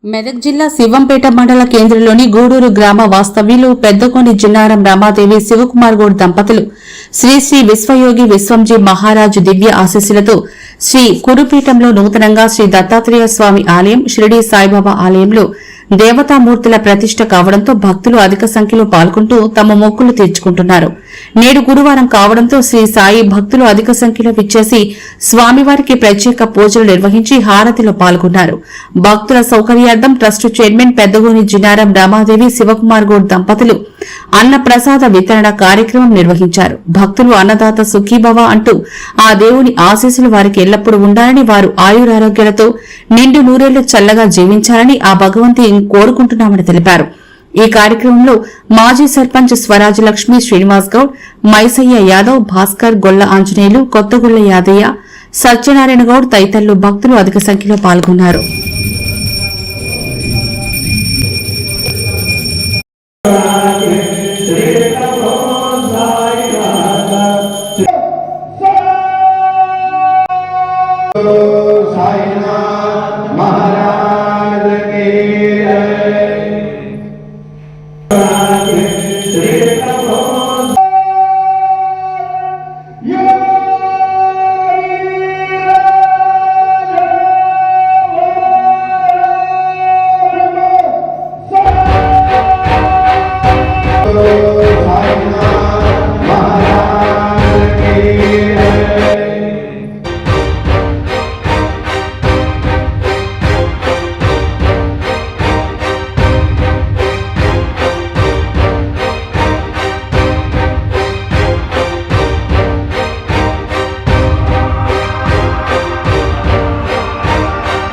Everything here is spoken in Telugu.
మెదక్ జిల్లా శివంపేట మండల కేంద్రంలోని గూడూరు గ్రామ వాస్తవ్యులు పెద్దకోని జిన్నారం రమాదేవి శివకుమార్ గౌడ్ దంపతులు శ్రీ శ్రీ విశ్వయోగి విశ్వంజీ మహారాజు దివ్య ఆశీస్సులతో శ్రీ కురుపీఠంలో నూతనంగా శ్రీ దత్తాత్రేయ స్వామి ఆలయం షిరిడి సాయిబాబా ఆలయంలో దేవతామూర్తుల ప్రతిష్ఠ కావడంతో భక్తులు అధిక సంఖ్యలో పాల్గొంటూ తమ మొక్కులు తీర్చుకుంటున్నారు. నేడు గురువారం కావడంతో శ్రీ సాయి భక్తులు అధిక సంఖ్యలో విచ్చేసి స్వామివారికి ప్రత్యేక పూజలు నిర్వహించి హారతిలో పాల్గొన్నారు. భక్తుల సౌకర్యార్థం ట్రస్టు చైర్మన్ పెద్దగోని జినారం రామాదేవి శివకుమార్ గౌడ్ దంపతులు అన్న ప్రసాద వితరణ కార్యక్రమం నిర్వహించారు. భక్తులు అన్నదాత సుఖీభవ అంటూ ఆ దేవుని ఆశీస్సులు వారికి ఎల్లప్పుడూ ఉండాలని, వారు ఆయురారోగ్యాలతో నిండు నూరేళ్లు చల్లగా జీవించాలని ఆ భగవంతి కోరుకుంటున్నామని తెలిపారు. ఈ కార్యక్రమంలో మాజీ సర్పంచ్ స్వరాజ్ లక్ష్మి శ్రీనివాస్ గౌడ్, మైసయ్య యాదవ్, భాస్కర్, గొల్ల ఆంజనేయులు, కొత్తగొల్ల యాదయ్య, సత్యనారాయణ గౌడ్ తదితరులు భక్తులు అధిక సంఖ్యలో పాల్గొన్నారు. సాయినాథ్